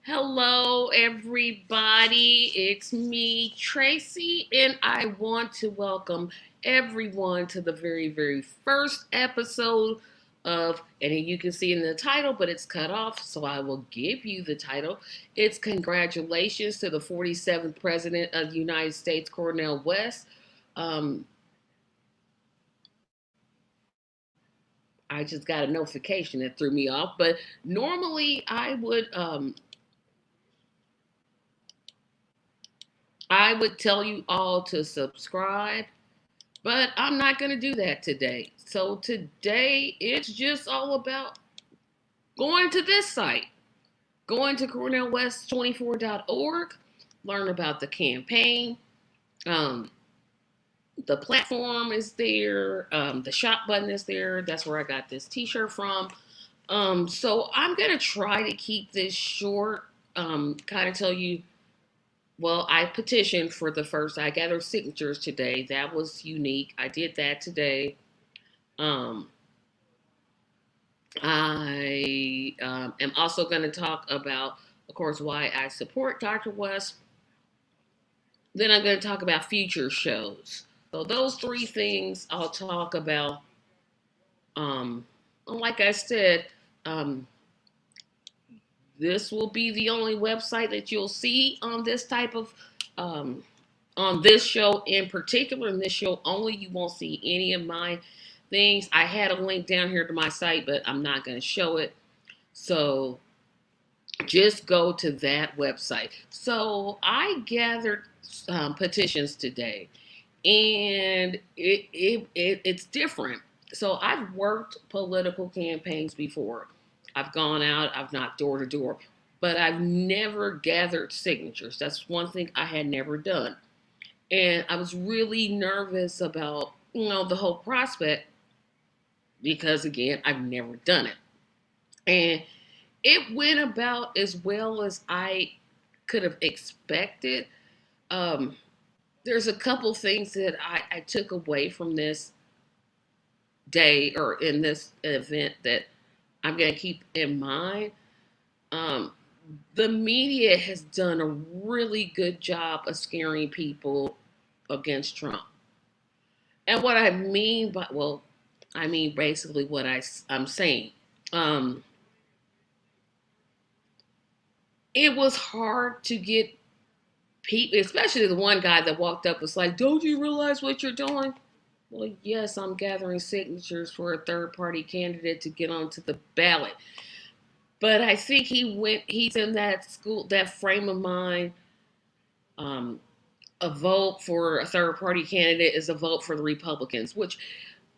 Hello, everybody. It's me, Tracy, and I want to welcome everyone to the very first episode of, and you can see in the title, but it's cut off, so I will give you the title. It's Congratulations to the 47th President of the United States, Cornel West. Um, I just got a notification that threw me off, but normally I would tell you all to subscribe, but I'm not going to do that today. So today it's just all about going to this site, going to cornelwest24.org, learn about the campaign. Um, the platform is there. The shop button is there. That's where I got this T-shirt from. So I'm gonna try to keep this short. Kind of tell you. Well, I petitioned for the first. I gathered signatures today. That was unique. I did that today. Um, I am also going to talk about, of course, why I support Dr. West. Then I'm going to talk about future shows. So those three things I'll talk about. Um, like I said, um, this will be the only website that you'll see on this type of um, on this show in particular. In this show only, you won't see any of my things. I had a link down here to my site, but I'm not going to show it. So just go to that website. So I gathered petitions today, and it's different. So I've worked political campaigns before. I've gone out, I've knocked door to door, but I've never gathered signatures. That's one thing I had never done. And I was really nervous about, the whole prospect because again, I've never done it. And it went about as well as I could have expected. Um, there's a couple things that I took away from this day or in this event that I'm going to keep in mind. Um, the media has done a really good job of scaring people against Trump. And what I mean by, well, I mean basically what I'm saying. Um, it was hard to get people, especially the one guy that walked up, was like, "Don't you realize what you're doing?" Well, yes, I'm gathering signatures for a third party candidate to get onto the ballot. But I think he's in that that frame of mind. Um, a vote for a third party candidate is a vote for the Republicans, which,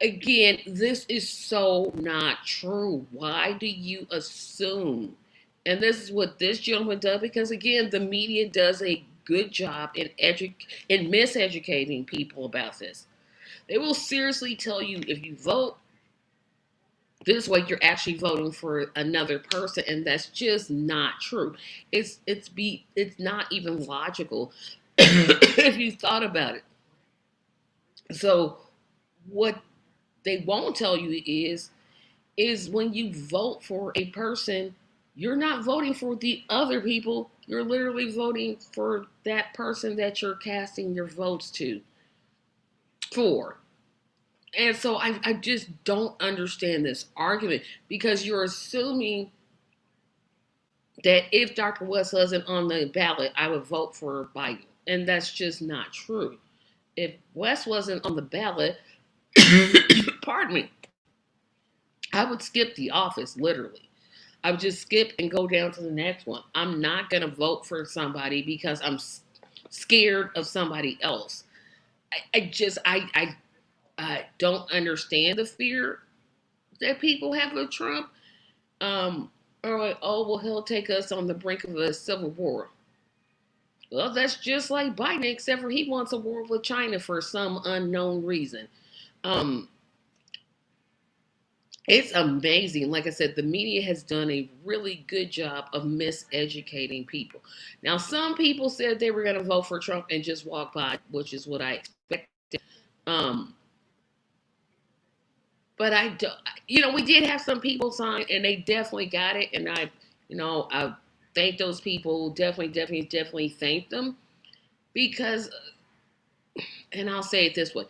again, this is so not true. Why do you assume? And this is what this gentleman does because, again, the media does a good job in miseducating people about this. They will seriously tell you if you vote this way, you're actually voting for another person, and that's just not true. It's not even logical if you thought about it. So what they won't tell you is when you vote for a person, you're not voting for the other people. You're literally voting for that person that you're casting your votes to for. And so I just don't understand this argument because you're assuming that if Dr. West wasn't on the ballot, I would vote for Biden. And that's just not true. If West wasn't on the ballot, pardon me, I would skip the office literally. I would just skip and go down to the next one. I'm not going to vote for somebody because I'm scared of somebody else. I don't understand the fear that people have of Trump. Or like, oh, well, he'll take us on the brink of a civil war. Well, that's just like Biden, except for he wants a war with China for some unknown reason. Um, it's amazing. Like I said, the media has done a really good job of miseducating people. Now, some people said they were going to vote for Trump and just walk by, which is what I expected. Um, but I don't, we did have some people sign, and they definitely got it. And I thank those people. Definitely thank them because, and I'll say it this way: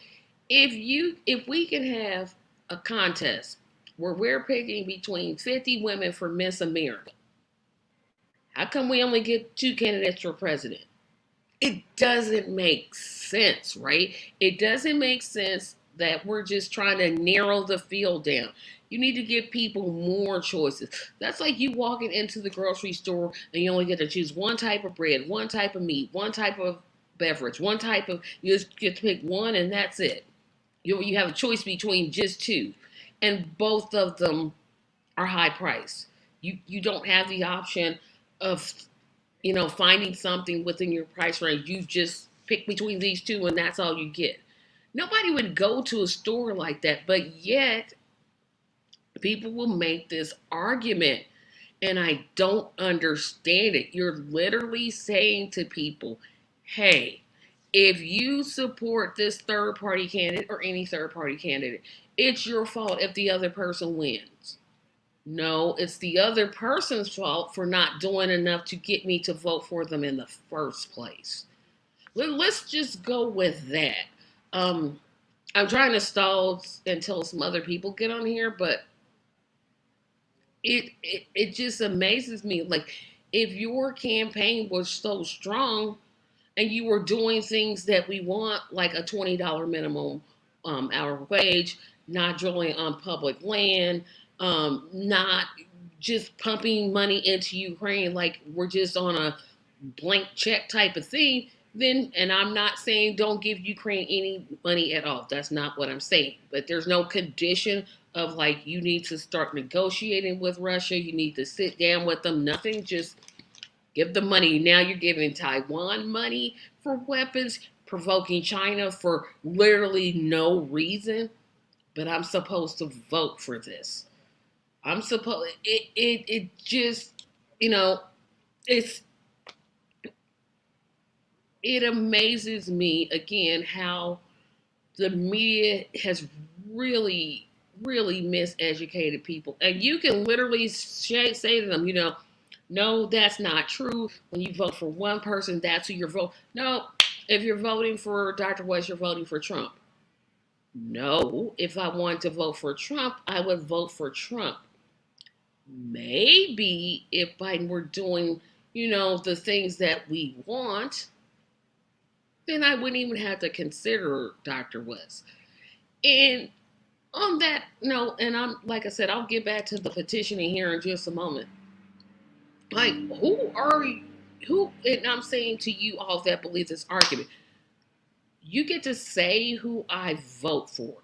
if we can have a contest where we're picking between 50 women for Miss America, how come we only get 2 candidates for president? It doesn't make sense, right? It doesn't make sense that we're just trying to narrow the field down. You need to give people more choices. That's like you walking into the grocery store and you only get to choose one type of bread, one type of meat, one type of beverage, one type of, you just get to pick one and that's it. You have a choice between just two. And both of them are high priced. You don't have the option of finding something within your price range. You just pick between these two and that's all you get. Nobody would go to a store like that, but yet people will make this argument and I don't understand it. You're literally saying to people, hey, if you support this third party candidate or any third party candidate, it's your fault if the other person wins. No, it's the other person's fault for not doing enough to get me to vote for them in the first place. Let's just go with that. I'm trying to stall until some other people get on here, but it just amazes me. Like, if your campaign was so strong and you were doing things that we want, like a $20 minimum hour wage, not drilling on public land, not just pumping money into Ukraine like we're just on a blank check type of thing, then, and I'm not saying don't give Ukraine any money at all. That's not what I'm saying. But there's no condition of like you need to start negotiating with Russia. You need to sit down with them. Nothing. Just give the money. Now you're giving Taiwan money for weapons, provoking China for literally no reason. But I'm supposed to vote for this. I'm supposed. It just, it's it amazes me again how the media has really miseducated people. And you can literally say to them, no, that's not true. When you vote for one person, that's who you're voting. No, if you're voting for Dr. West, you're voting for Trump. No, if I wanted to vote for Trump, I would vote for Trump. Maybe if Biden were doing, the things that we want, then I wouldn't even have to consider Dr. West. And on that note, and I'm like I said, I'll get back to the petitioning here in just a moment. Like, who are you? Who? And I'm saying to you all that believe this argument, you get to say who I vote for.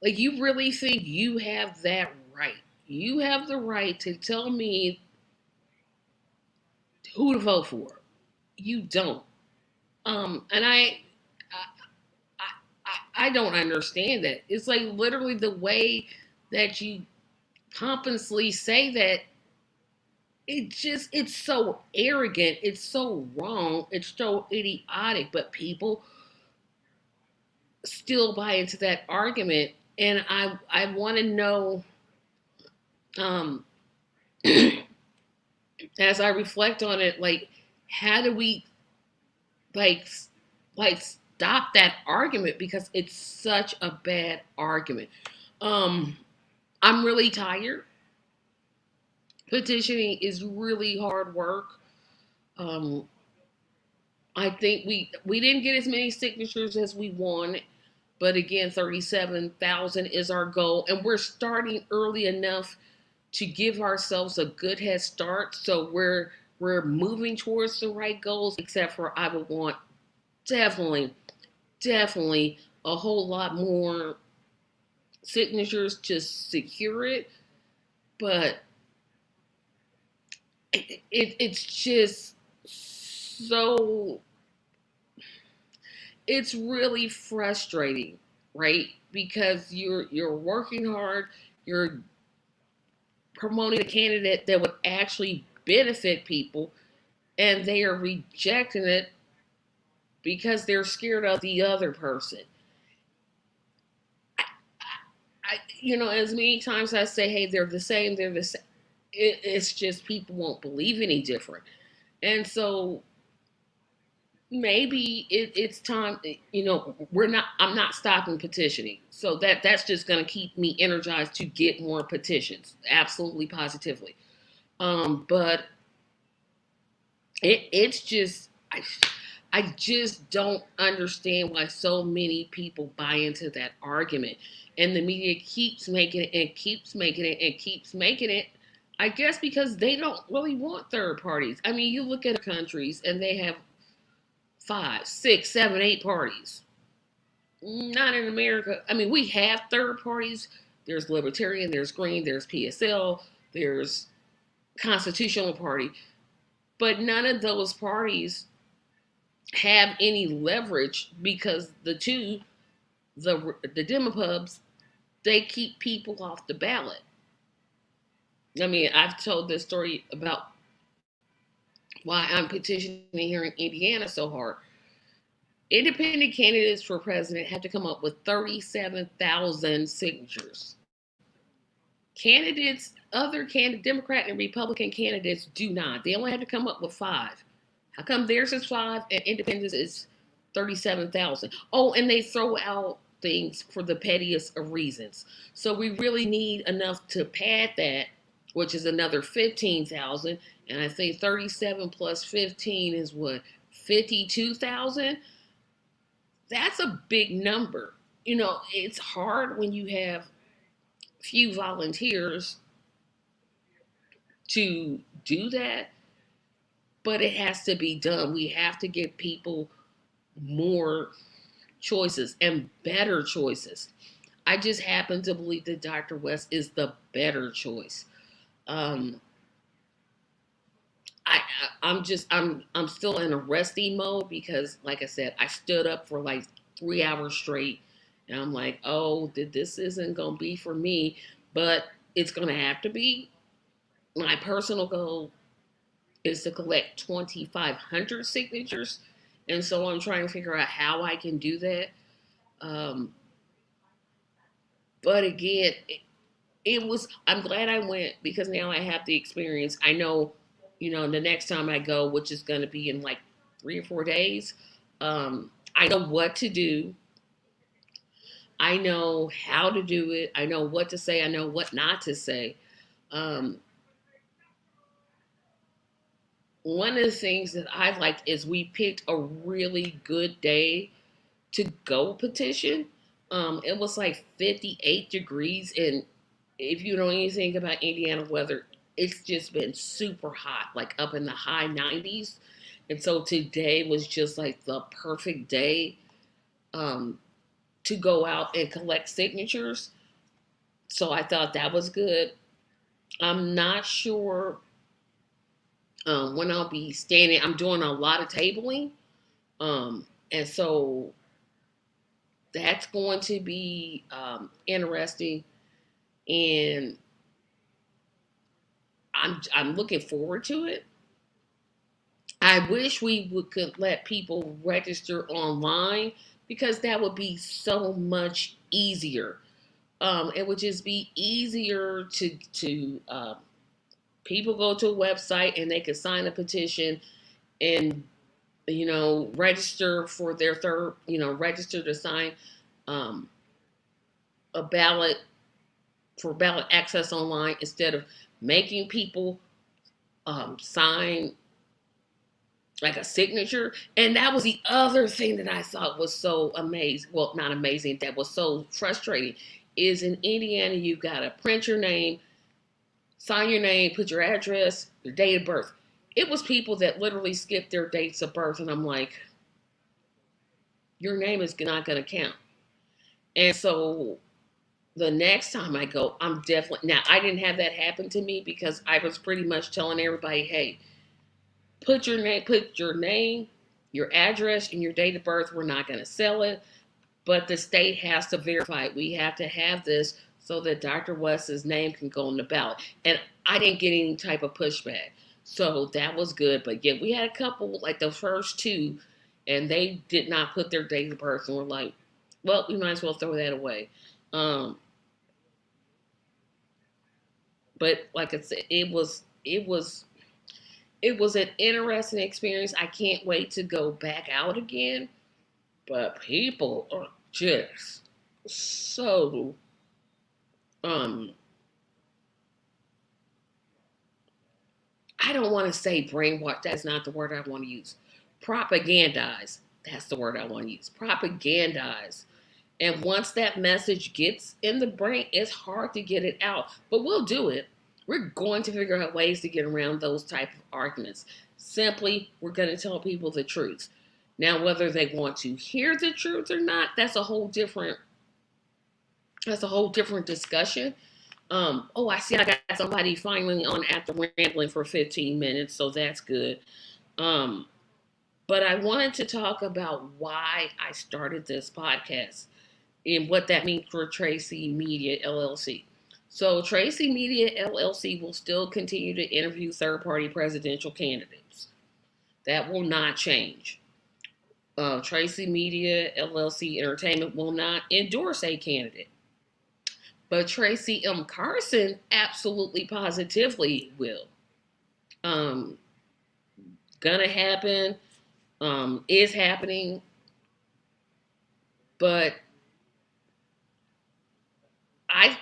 Like, you really think you have that right? You have the right to tell me who to vote for. You don't. And I don't understand that. It's like literally the way that you pompously say that. It's so arrogant. It's so wrong. It's so idiotic. But people still buy into that argument. And I want to know, um, as I reflect on it, like, how do we like stop that argument, because it's such a bad argument. I'm really tired. Petitioning is really hard work. um I think we didn't get as many signatures as we wanted, but again, 37,000 is our goal, and we're starting early enough to give ourselves a good head start. So we're moving towards the right goals, except for I would want definitely a whole lot more signatures to secure it. But it's just so, it's really frustrating, right? Because you're working hard, you're promoting a candidate that would actually benefit people, and they are rejecting it because they're scared of the other person. I as many times I say, hey, they're the same, it's just people won't believe any different. And so maybe it's time. We're not. I'm not stopping petitioning. So that's just going to keep me energized to get more petitions. Absolutely, positively. But it's just I just don't understand why so many people buy into that argument, and the media keeps making it and keeps making it and keeps making it. I guess because they don't really want third parties. I mean, you look at countries and they have five, six, seven, eight parties. Not in America. I mean, we have third parties. There's Libertarian, there's Green, there's PSL, there's Constitutional Party, but none of those parties have any leverage because the Demopubs, they keep people off the ballot. I mean, I've told this story about why I'm petitioning here in Indiana so hard. Independent candidates for president have to come up with 37,000 signatures. Democrat and Republican candidates do not. They only have to come up with five. How come theirs is five and independence is 37,000? Oh, and they throw out things for the pettiest of reasons. So we really need enough to pad that, which is another 15,000. And I think 37 plus 15 is what, 52,000? That's a big number. It's hard when you have few volunteers to do that, but it has to be done. We have to give people more choices and better choices. I just happen to believe that Dr. West is the better choice. Um, I'm still in a resting mode because, like I said, I stood up for like 3 hours straight, and I'm like, oh, this isn't gonna be for me, but it's gonna have to be. My personal goal is to collect 2,500 signatures, and so I'm trying to figure out how I can do that. Um, but again, it was. I'm glad I went because now I have the experience. I know, the next time I go, which is going to be in like 3 or 4 days, I know what to do. I know how to do it. I know what to say. I know what not to say. Um, One of the things that I liked is we picked a really good day to go petition. It was like 58 degrees, and if you know anything about Indiana weather, it's just been super hot, like up in the high 90s. And so today was just like the perfect day um, to go out and collect signatures. So I thought that was good. I'm not sure when I'll be standing. I'm doing a lot of tabling. And so that's going to be interesting. And I'm looking forward to it. I wish could let people register online because that would be so much easier. It would just be easier to people go to a website and they could sign a petition and register for their third, register to sign um, a ballot for ballot access online instead of making people sign like a signature. And that was the other thing that I thought was so amazing. Well, not amazing, that was so frustrating. Is in Indiana, you got to print your name, sign your name, put your address, your date of birth. It was people that literally skipped their dates of birth. And I'm like, your name is not going to count. And so the next time I go, I'm definitely, now I didn't have that happen to me because I was pretty much telling everybody, hey, put your name, your address, and your date of birth. We're not going to sell it, but the state has to verify it. We have to have this so that Dr. West's name can go on the ballot. And I didn't get any type of pushback, so that was good. But yeah, we had a couple, like the first two, and they did not put their date of birth, and we're like, well, we might as well throw that away. Um, But like I said, it was an interesting experience. I can't wait to go back out again. But people are just so um I don't want to say brainwash. That's not the word I want to use. Propagandize. That's the word I want to use. Propagandize. And once that message gets in the brain, it's hard to get it out. But we'll do it. We're going to figure out ways to get around those type of arguments. Simply, we're going to tell people the truth. Now, whether they want to hear the truth or not, that's a whole different discussion. Oh, I see I got somebody finally on after rambling for 15 minutes, so that's good. Um, but I wanted to talk about why I started this podcast and what that means for Tracy Media LLC. So, Tracy Media LLC will still continue to interview third party presidential candidates. That will not change. Tracy Media LLC Entertainment will not endorse a candidate. But Tracy M. Carson absolutely positively will. Um, gonna happen, is happening, but I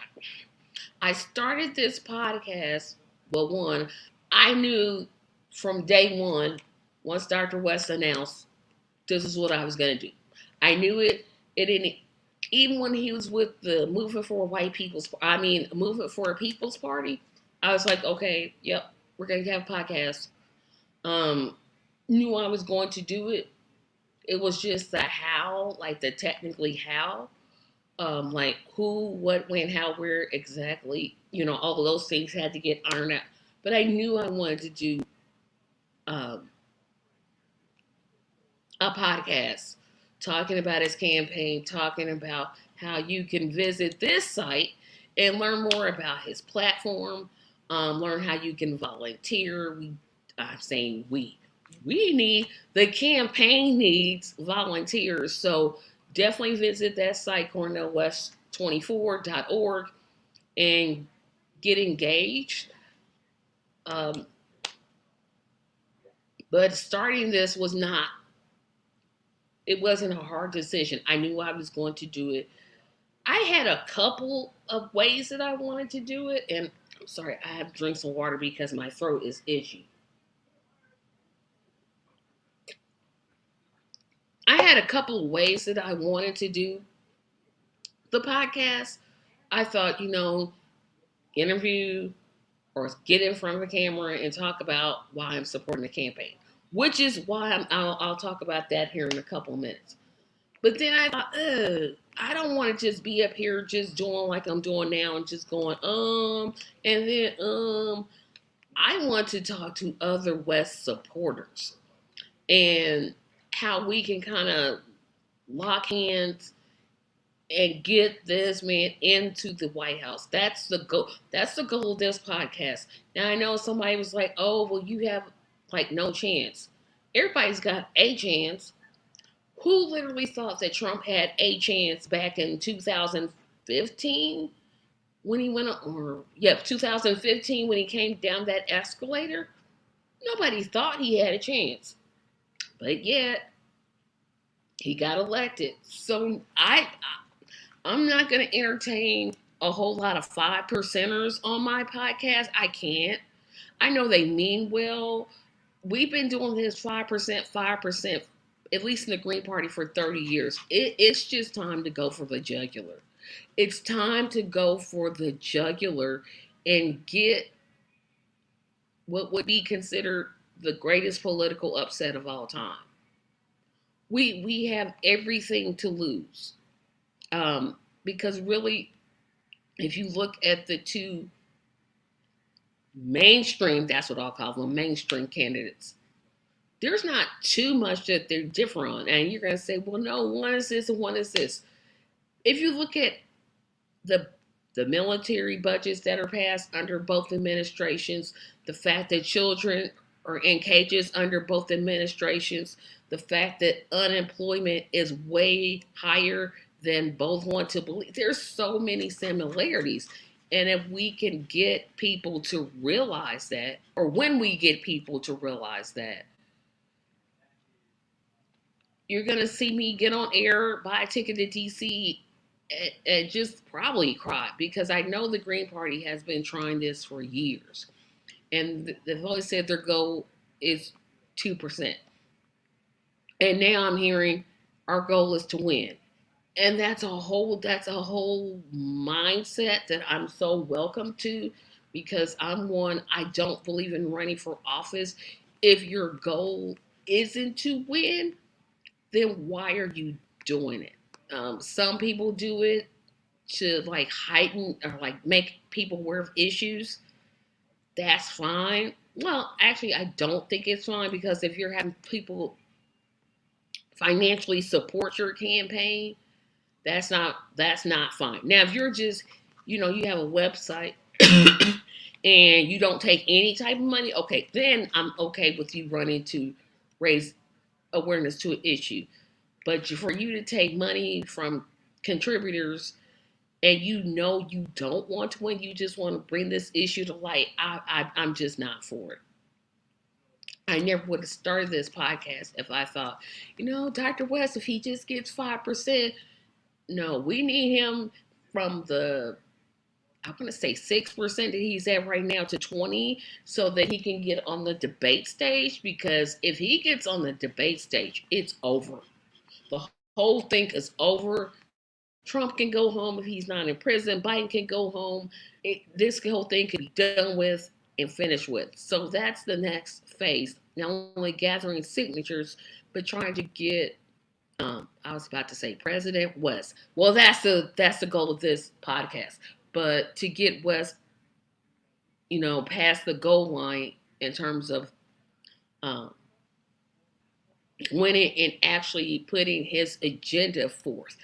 I started this podcast. Well, one, I knew from day one, once Dr. West announced this is what I was gonna do. I knew it. It didn't. Even when he was with the Movement for a People's Party, I was like, okay, yep, we're gonna have a podcast. Um, Knew I was going to do it. It was just the how, like the technically how, like who, what, when, how, where exactly. All of those things had to get ironed out. But I knew I wanted to do um, a podcast talking about his campaign, talking about how you can visit this site and learn more about his platform, learn how you can volunteer. I'm saying we need, the campaign needs volunteers. So definitely visit that site, cornellwest24.org, and get engaged. Um, but starting this it wasn't a hard decision. I knew I was going to do it. I had a couple of ways that I wanted to do it, and I'm sorry, I have to drink some water because my throat is itchy. I had a couple of ways that I wanted to do the podcast. I thought, interview or get in front of the camera and talk about why I'm supporting the campaign, which is why I'll talk about that here in a couple of minutes. But then I thought, I don't want to just be up here just doing like I'm doing now and just going, and then, I want to talk to other West supporters and how we can kind of lock hands and get this man into the White House. That's the goal. That's the goal of this podcast. Now I know somebody was like, "Oh, well, you have like no chance." Everybody's got a chance. Who literally thought that Trump had a chance back in 2015 when he went on, or yeah, 2015 when he came down that escalator? Nobody thought he had a chance, but yet he got elected. So I'm not going to entertain a whole lot of 5%ers on my podcast. I can't. I know they mean well. We've been doing this 5%, 5%, at least in the Green Party, for 30 years. It's just time to go for the jugular. It's time to go for the jugular and get what would be considered the greatest political upset of all time. We have everything to lose. Because really, if you look at the two mainstream, that's what I'll call them, mainstream candidates, there's not too much that they're different on. And you're going to say, well, no, one is this and one is this. If you look at the military budgets that are passed under both administrations, the fact that children are in cages under both administrations, the fact that unemployment is way higher than both want to believe. There's so many similarities. And if we can get people to realize that, or when we get people to realize that, you're going to see me get on air, buy a ticket to DC, and just probably cry because I know the Green Party has been trying this for years. And they've always said their goal is 2%. And now I'm hearing our goal is to win. And that's a whole mindset that I'm so welcome to because I'm one, I don't believe in running for office. If your goal isn't to win, then why are you doing it? Some people do it to like heighten or like make people aware of issues. That's fine. Well, actually, I don't think it's fine because if you're having people financially support your campaign, that's not fine. Now, if you're just, you have a website and you don't take any type of money, okay, then I'm okay with you running to raise awareness to an issue. But for you to take money from contributors and you don't want to win, you just want to bring this issue to light, I'm just not for it. I never would have started this podcast if I thought, Dr. West, if he just gets 5%, no, we need him from I'm going to say 6% that he's at right now to 20 so that he can get on the debate stage. Because if he gets on the debate stage, it's over. The whole thing is over. Trump can go home if he's not in prison. Biden can go home. This whole thing can be done with and finished with. So that's the next phase. Not only gathering signatures, but trying to get I was about to say President West. Well, that's the goal of this podcast. But to get West, past the goal line in terms of um, winning and actually putting his agenda forth.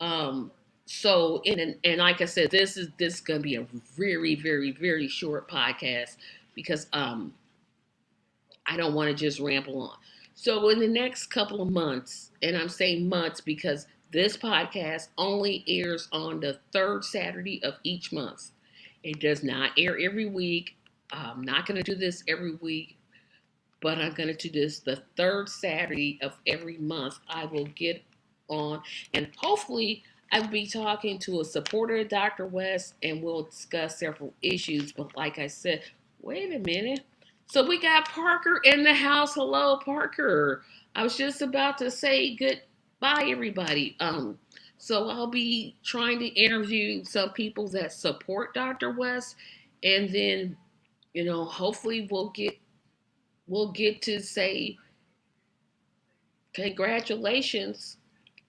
Um, so, and like I said, this is going to be a very, very, very short podcast because I don't want to just ramble on. So, in the next couple of months, and I'm saying months because this podcast only airs on the third Saturday of each month. It does not air every week. I'm not going to do this every week, but I'm going to do this the third Saturday of every month. I will get on, and hopefully, I'll be talking to a supporter of Dr. West, and we'll discuss several issues. But like I said, wait a minute. So we got Parker in the house. Hello, Parker. I was just about to say goodbye, everybody. So I'll be trying to interview some people that support Dr. West, and then hopefully we'll get to say congratulations,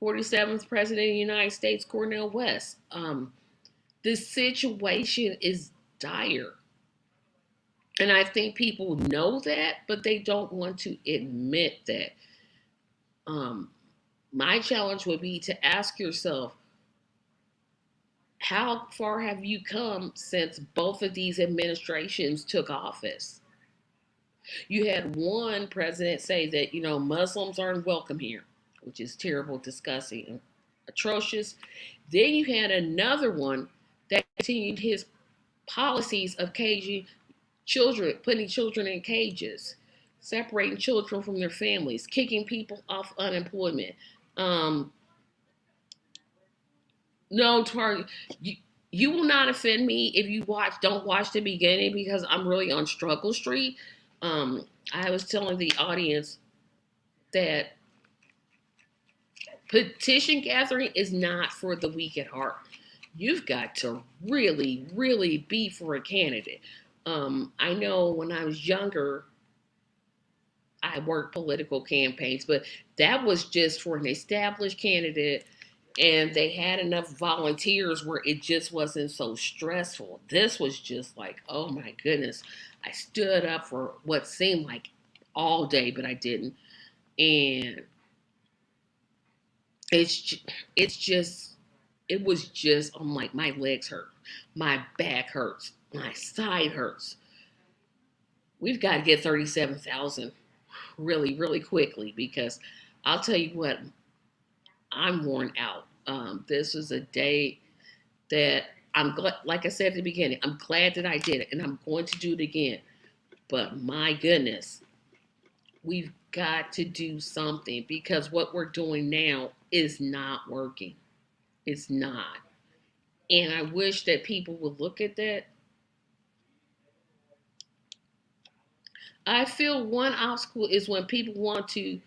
47th President of the United States, Cornel West. This situation is dire. And I think people know that, but they don't want to admit that. Um, my challenge would be to ask yourself, how far have you come since both of these administrations took office? You had one president say that, Muslims aren't welcome here, which is terrible, disgusting, and atrocious. Then you had another one that continued his policies of caging children, putting children in cages, separating children from their families, kicking people off unemployment. Um, no, you will not offend me if you don't watch the beginning because I'm really on struggle street. I was telling the audience that petition gathering is not for the weak at heart. You've got to really, really be for a candidate. I know when I was younger, I worked political campaigns, but that was just for an established candidate, and they had enough volunteers where it just wasn't so stressful. This was just like, oh my goodness. I stood up for what seemed like all day, but I didn't. And it's just it was just I'm like my legs hurt, my back hurts, my side hurts. We've got to get 37,000 really, really quickly because I'll tell you what, I'm worn out. This was a day that I'm glad, like I said at the beginning, I'm glad that I did it, and I'm going to do it again. But my goodness, we've got to do something because what we're doing now is not working. It's not. And I wish that people would look at that. I feel one obstacle is when people want to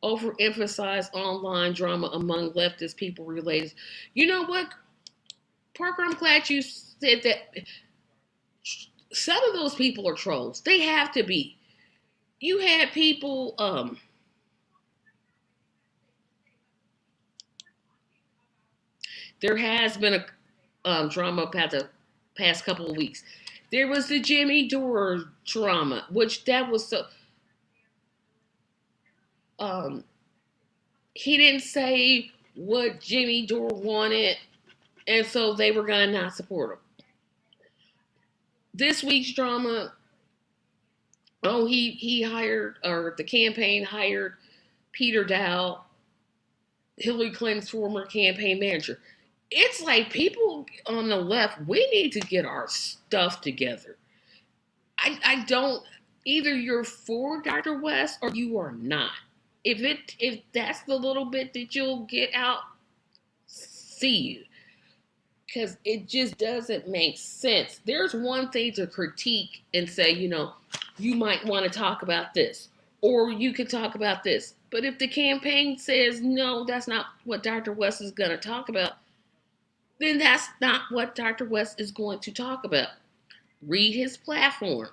overemphasize online drama among leftist people related. You know what, Parker? I'm glad you said that. Some of those people are trolls. They have to be. You had people. There has been a drama about the past couple of weeks. There was the Jimmy Dore drama, which that was so. Um, he didn't say what Jimmy Dore wanted, and so they were gonna not support him. This week's drama, oh, he hired, or the campaign hired Peter Dow, Hillary Clinton's former campaign manager. It's like people on the left, we need to get our stuff together. I don't, either you're for Dr. West or you are not. If that's the little bit that you'll get out, see you. Because it just doesn't make sense. There's one thing to critique and say, you might want to talk about this, or you could talk about this. But if the campaign says, no, that's not what Dr. West is going to talk about, then that's not what Dr. West is going to talk about. Read his platform.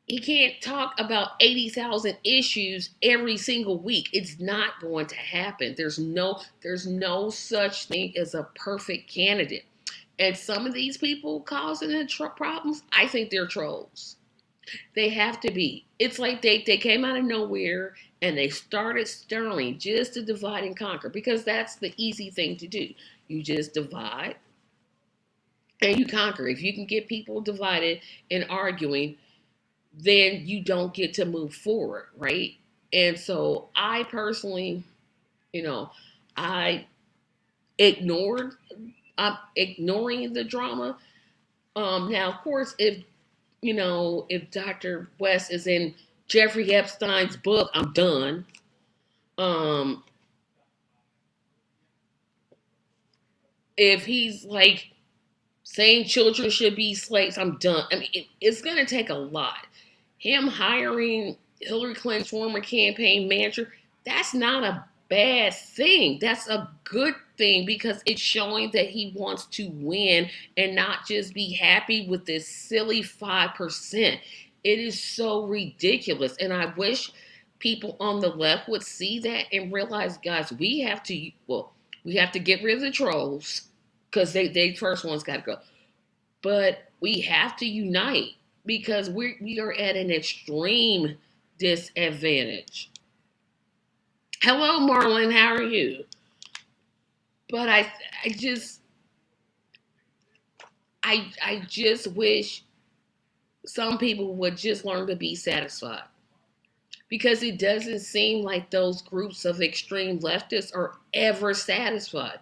He can't talk about 80,000 issues every single week. It's not going to happen. There's no such thing as a perfect candidate. And some of these people causing the problems, I think they're trolls. They have to be. It's like they came out of nowhere and they started stirring just to divide and conquer, because that's the easy thing to do. You just divide and you conquer. If you can get people divided and arguing, then you don't get to move forward, right? And so I personally, you know, I ignored, I'm ignoring the drama. Now, of course, if Dr. West is in Jeffrey Epstein's book, I'm done. Um, if he's like saying children should be slaves, I'm done. I mean, it's going to take a lot. Him hiring Hillary Clinton's former campaign manager, that's not a bad thing. That's a good thing because it's showing that he wants to win and not just be happy with this silly 5%. It is so ridiculous. And I wish people on the left would see that and realize, guys, we have to get rid of the trolls because they first ones got to go. But we have to unite because we are at an extreme disadvantage. Hello, Marlon. How are you? But I just wish some people would just learn to be satisfied, because it doesn't seem like those groups of extreme leftists are ever satisfied.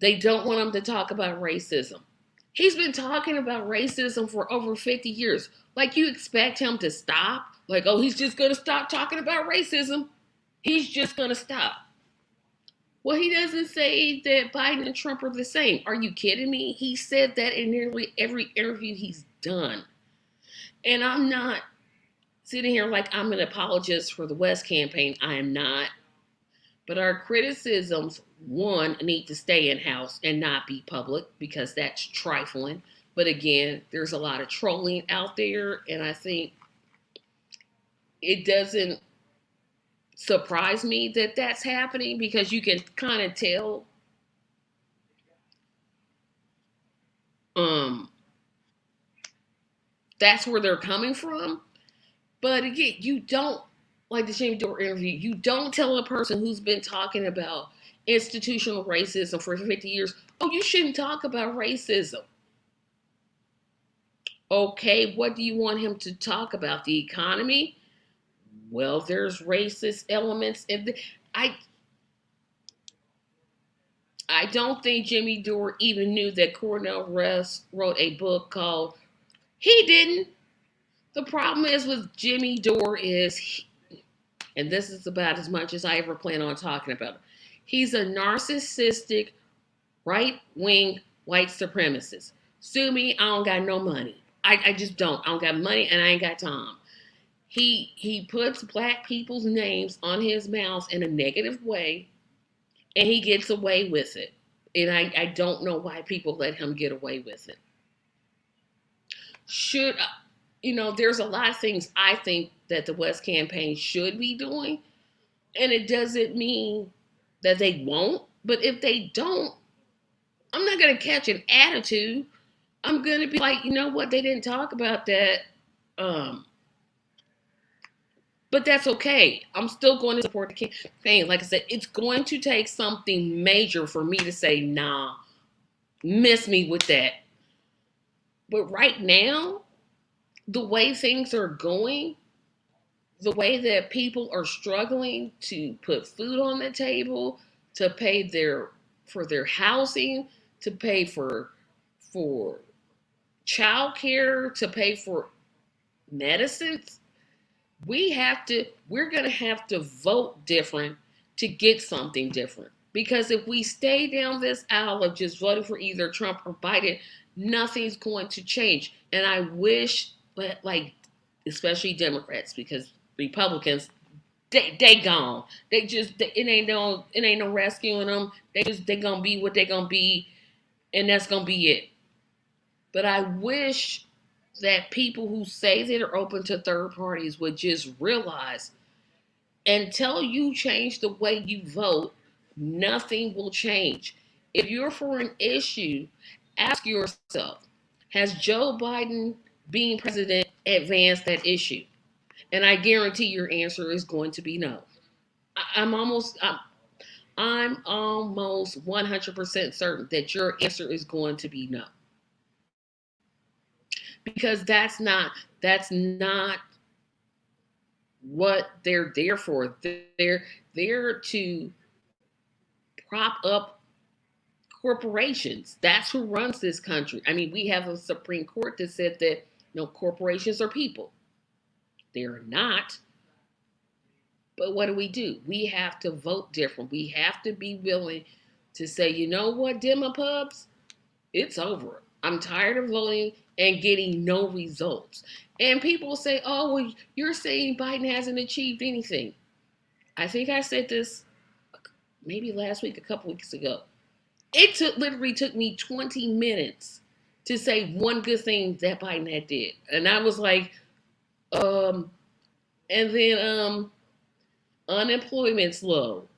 They don't want him to talk about racism. He's been talking about racism for over 50 years. Like, you expect him to stop? Like, oh, he's just going to stop talking about racism? He's just going to stop. Well, he doesn't say that Biden and Trump are the same. Are you kidding me? He said that in nearly every interview he's done. And I'm not sitting here like I'm an apologist for the West campaign. I am not. But our criticisms, one, need to stay in-house and not be public because that's trifling. But again, there's a lot of trolling out there, and I think it doesn't surprise me that that's happening because you can kind of tell um, that's where they're coming from. But again, you don't, like the Jamie Dore interview, you don't tell a person who's been talking about institutional racism for 50 years, oh, you shouldn't talk about racism. Okay, what do you want him to talk about? The economy? Well, there's racist elements in I I don't think Jimmy Dore even knew that Cornel West wrote a book called. He didn't. The problem is with Jimmy Dore is, and this is about as much as I ever plan on talking about it. He's a narcissistic, right wing white supremacist. Sue me, I don't got no money. I just don't. I don't got money and I ain't got time. He puts black people's names on his mouth in a negative way, and he gets away with it. And I don't know why people let him get away with it. Should there's a lot of things I think that the West campaign should be doing, and it doesn't mean that they won't. But if they don't, I'm not gonna catch an attitude. I'm gonna be like, you know what? They didn't talk about that. Um, but that's okay. I'm still going to support the campaign. Like I said, it's going to take something major for me to say, nah, miss me with that. But right now, the way things are going, the way that people are struggling to put food on the table, to pay for their housing, to pay for childcare, to pay for medicines, we're going to have to vote different to get something different. Because if we stay down this aisle of just voting for either Trump or Biden, nothing's going to change. And I wish, but like, especially Democrats, because Republicans, they gone. It ain't no rescuing them. They gonna be what they gonna be, and that's gonna be it. But I wish that people who say they're open to third parties would just realize, until you change the way you vote, nothing will change. If you're for an issue, ask yourself, has Joe Biden being president advanced that issue? And I guarantee your answer is going to be no. I'm almost 100% certain that your answer is going to be no, because that's not what they're there for. They're there to prop up corporations. That's who runs this country. I mean, we have a Supreme Court that said that corporations are people. They're not. But what do? We have to vote different. We have to be willing to say, you know what, Demopubs, it's over. I'm tired of voting and getting no results. And people say, oh, well, you're saying Biden hasn't achieved anything. I think I said this maybe last week, a couple weeks ago. Literally took me 20 minutes to say one good thing that Biden had did. And I was like, and then unemployment's low.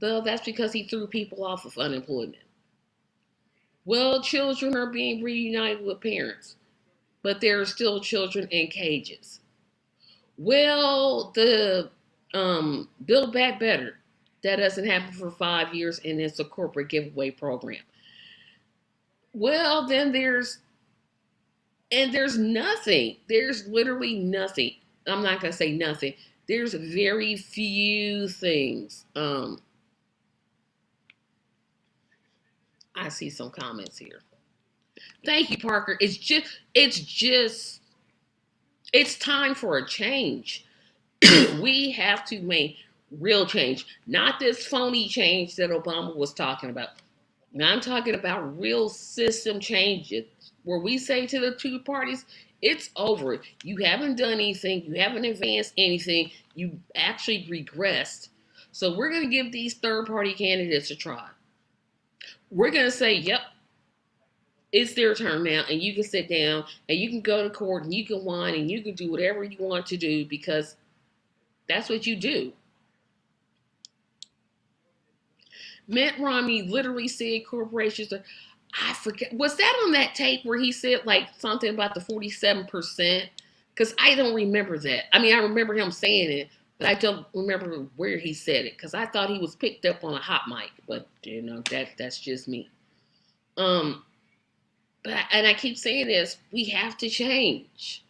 Well, that's because he threw people off of unemployment. Well, children are being reunited with parents, but there are still children in cages. Well, the Build Back Better, that doesn't happen for 5 years, and it's a corporate giveaway program. Well, then there's nothing. There's literally nothing. I'm not gonna say nothing. There's very few things. I see some comments here. Thank you, Parker. It's time for a change. We have to make real change, not this phony change that Obama was talking about. Now I'm talking about real system changes where we say to the two parties, it's over. You haven't done anything. You haven't advanced anything. You actually regressed. So we're going to give these third party candidates a try. We're going to say, yep, it's their turn now, and you can sit down and you can go to court and you can whine and you can do whatever you want to do, because that's what you do. Mitt Romney literally said corporations are, I forget, was that on that tape where he said like something about the 47%? Because I don't remember that. I mean, I remember him saying it, but I don't remember where he said it, because I thought he was picked up on a hot mic. But that's just me. And I keep saying this, we have to change.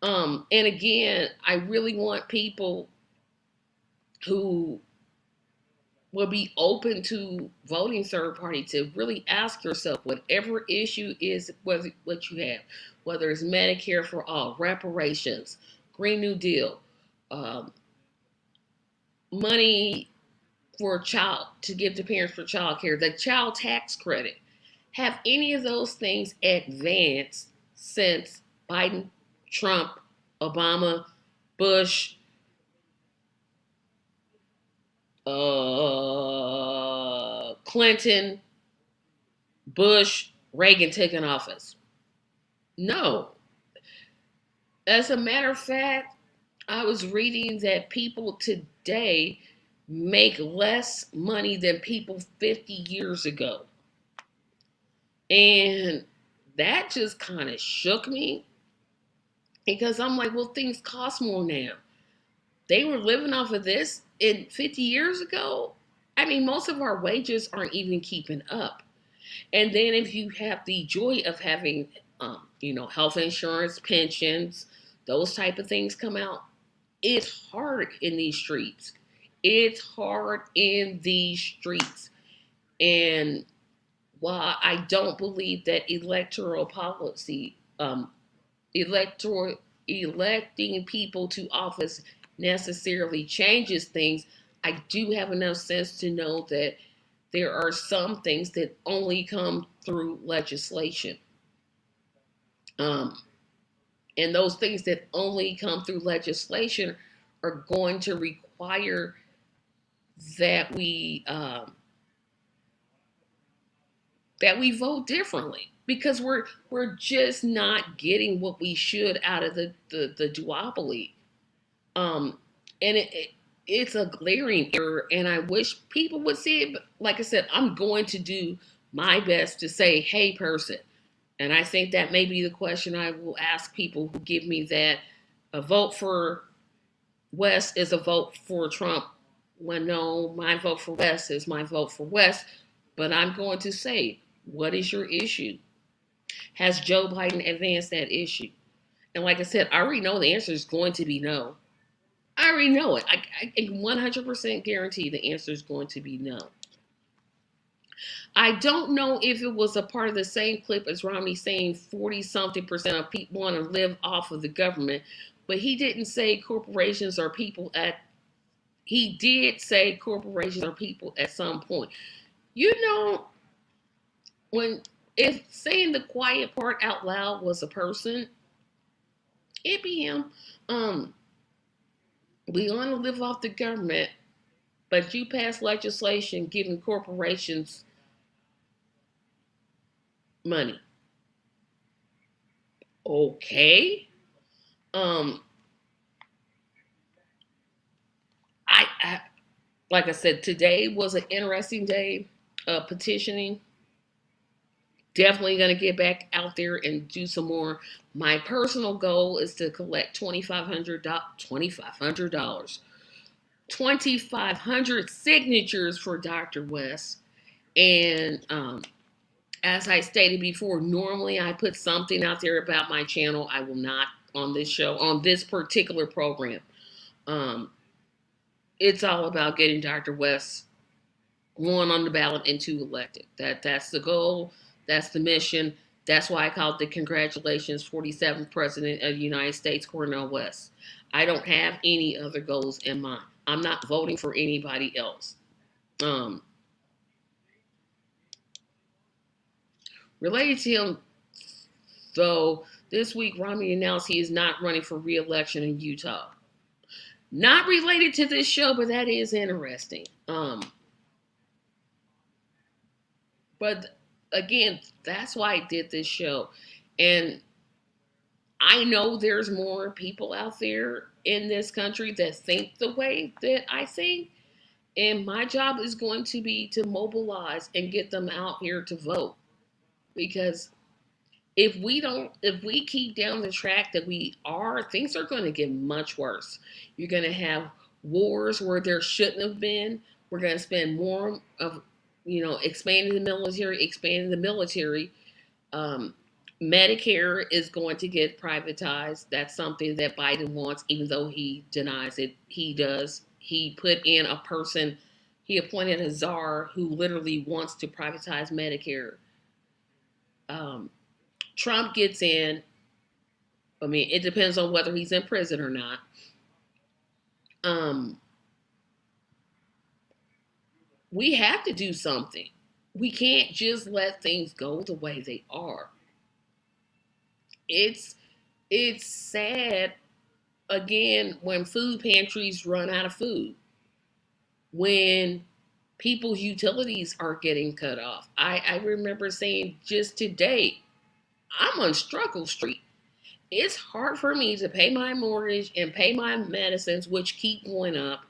And again, I really want people who will be open to voting third party to really ask yourself whatever issue is what you have, whether it's Medicare for all, reparations, Green New Deal, um, money for a child to give to parents for child care, the child tax credit. Have any of those things advanced since Biden, Trump, Obama, Bush, Clinton, Bush, Reagan taking office? No. As a matter of fact, I was reading that people today make less money than people 50 years ago. And that just kind of shook me because I'm like, well, things cost more now. They were living off of this in 50 years ago. I mean, most of our wages aren't even keeping up. And then if you have the joy of having, health insurance, pensions, those type of things come out, it's hard in these streets. It's hard in these streets. And while I don't believe that electoral policy, electoral electing people to office necessarily changes things, I do have enough sense to know that there are some things that only come through legislation. Um, and those things that only come through legislation are going to require that we vote differently because we're just not getting what we should out of the duopoly. Um, and it's a glaring error, and I wish people would see it. But like I said, I'm going to do my best to say, "Hey, person," and I think that may be the question I will ask people who give me that a vote for West is a vote for Trump. When no, my vote for West is my vote for West. But I'm going to say, what is your issue? Has Joe Biden advanced that issue? And like I said, I already know the answer is going to be no. I already know it. I can 100% guarantee the answer is going to be no. I don't know if it was a part of the same clip as Romney saying 40 something percent of people want to live off of the government, but he didn't say corporations are people at, he did say corporations are people at some point. You know, when, if saying the quiet part out loud was a person, it'd be him. Um, we want to live off the government, but you pass legislation giving corporations money. Okay. Um, I like I said, today was an interesting day of petitioning. Definitely going to get back out there and do some more. My personal goal is to collect $2,500, 2,500 signatures for Dr. West. And as I stated before, normally I put something out there about my channel. I will not on this show, on this particular program. Um, it's all about getting Dr. West one on the ballot and two elected. That's the goal. That's the mission. That's why I call it the Congratulations 47th President of the United States, Cornel West. I don't have any other goals in mind. I'm not voting for anybody else. Um, Related to him, though, this week Romney announced he is not running for re-election in Utah. Not related to this show, but that is interesting. But again, that's why I did this show. And I know there's more people out there in this country that think the way that I think. And my job is going to be to mobilize and get them out here to vote. Because if we keep down the track that we are, things are going to get much worse. You're going to have wars where there shouldn't have been. We're going to spend more of, expanding the military. Um, Medicare is going to get privatized. That's something that Biden wants, even though he denies it. He does. He put in a person He appointed a czar who literally wants to privatize Medicare. Um, Trump gets in. I mean, it depends on whether he's in prison or not. Um, we have to do something. We can't just let things go the way they are. It's it's sad again when food pantries run out of food, when people's utilities are getting cut off. I remember saying just today, I'm on Struggle Street. It's hard for me to pay my mortgage and pay my medicines, which keep going up,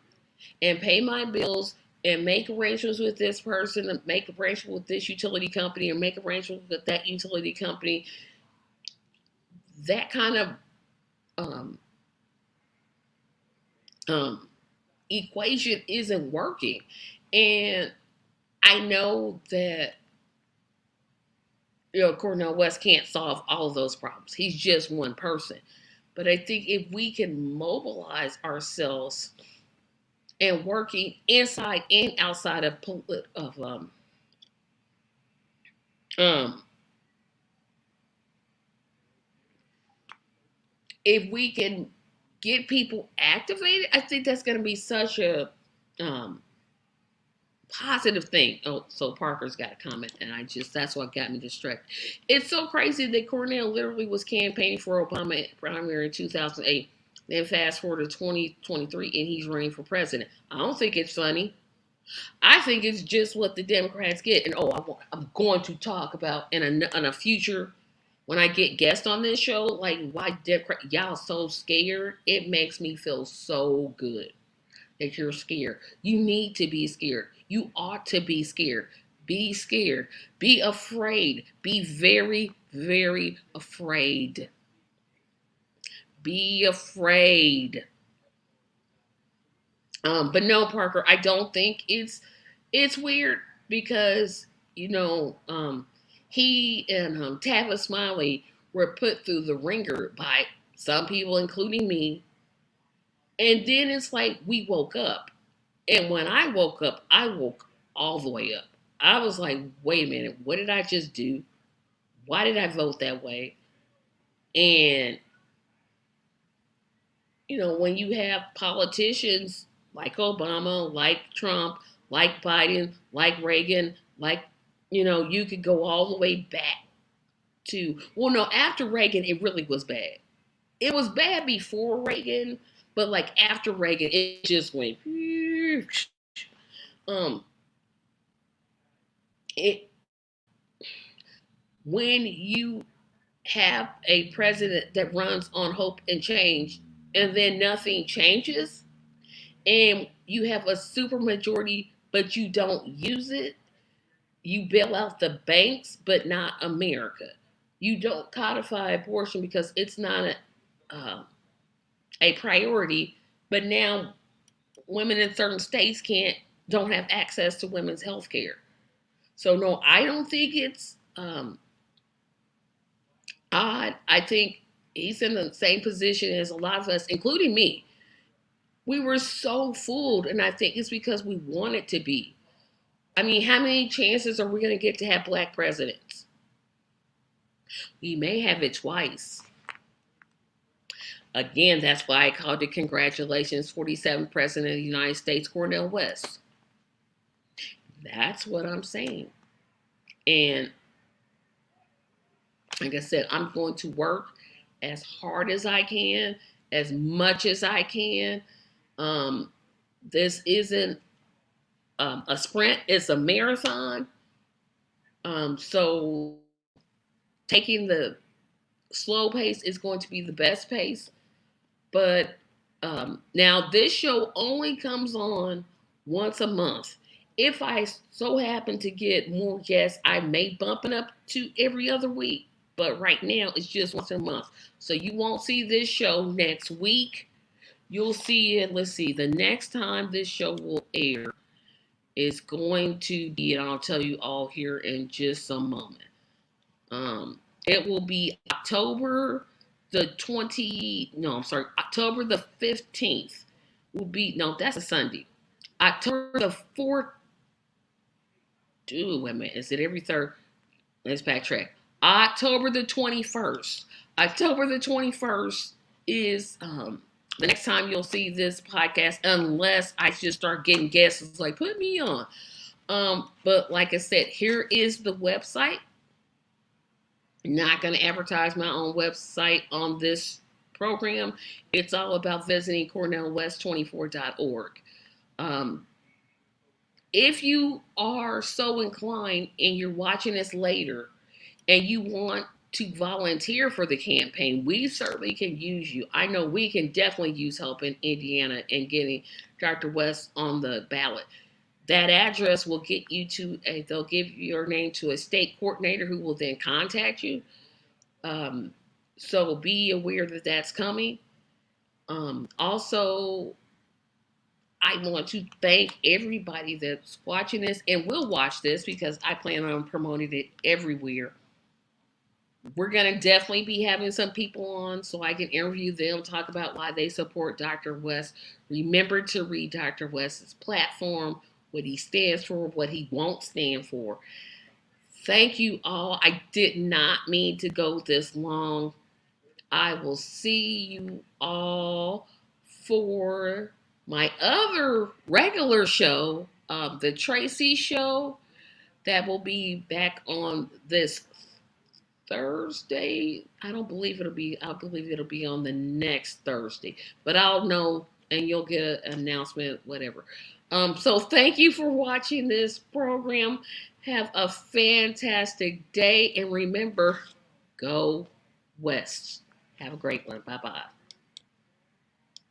and pay my bills and make arrangements with this person and make arrangements with this utility company and make arrangements with that utility company. That kind of um, um, equation isn't working. And I know that Cornel West can't solve all of those problems. He's just one person. But I think if we can mobilize ourselves and working inside and outside um, if we can get people activated, I think that's going to be such a um, positive thing. Oh, so Parker's got a comment, and that's what got me distracted. It's so crazy that Cornell literally was campaigning for Obama primary in 2008. Then fast forward to 2023, and he's running for president. I don't think it's funny. I think it's just what the Democrats get. And I'm going to talk about in a future when I get guests on this show, like why y'all so scared. It makes me feel so good that you're scared. You need to be scared. You ought to be scared. Be scared. Be afraid. Be very, very afraid. Be afraid. But no, Parker, I don't think it's weird because he and Tavis Smiley were put through the ringer by some people, including me, and then it's like we woke up. And when I woke all the way up. I was like, wait a minute, what did I just do? Why did I vote that way? And, when you have politicians like Obama, like Trump, like Biden, like Reagan, you could go all the way back to, well, no, after Reagan, it really was bad. It was bad before Reagan, but like after Reagan, it just went, um, it, when you have a president that runs on hope and change and then nothing changes and you have a super majority but you don't use it, you bail out the banks but not America. You don't codify abortion because it's not a priority, but now women in certain states don't have access to women's health care. So no, I don't think it's odd. I think he's in the same position as a lot of us, including me. We were so fooled, and I think it's because we want it to be. I mean, how many chances are we going to get to have black presidents? We may have it twice. Again, that's why I called it Congratulations, 47th President of the United States, Cornel West. That's what I'm saying. And like I said, I'm going to work as hard as I can, as much as I can. This isn't a sprint, it's a marathon. So taking the slow pace is going to be the best pace. But now this show only comes on once a month. If I so happen to get more guests, I may bump it up to every other week. But right now, it's just once a month. So you won't see this show next week. You'll see it. Let's see. The next time this show will air is going to be, and I'll tell you all here in just a moment. It will be October the 20, no, I'm sorry, October the 15th will be, no, that's a Sunday. October the 4th. Dude, wait a minute. Is it every third? Let's backtrack. October the 21st. October the 21st is the next time you'll see this podcast, unless I just start getting guests like, put me on. But like I said, here is the website. Not going to advertise my own website on this program. It's all about visiting CornellWest24.org. If you are so inclined and you're watching this later and you want to volunteer for the campaign, we certainly can use you. I know we can definitely use help in Indiana and getting Dr. West on the ballot. That address will get you to they'll give your name to a state coordinator who will then contact you. So be aware that that's coming. Also, I want to thank everybody that's watching this and will watch this because I plan on promoting it everywhere. We're going to definitely be having some people on so I can interview them, talk about why they support Dr. West. Remember to read Dr. West's platform, what he stands for, what he won't stand for. Thank you all. I did not mean to go this long. I will see you all for my other regular show, the Tracy Show, that will be back on this Thursday. I believe it'll be on the next Thursday, but I'll know and you'll get an announcement, whatever. So thank you for watching this program. Have a fantastic day and remember, go West. Have a great one. Bye bye.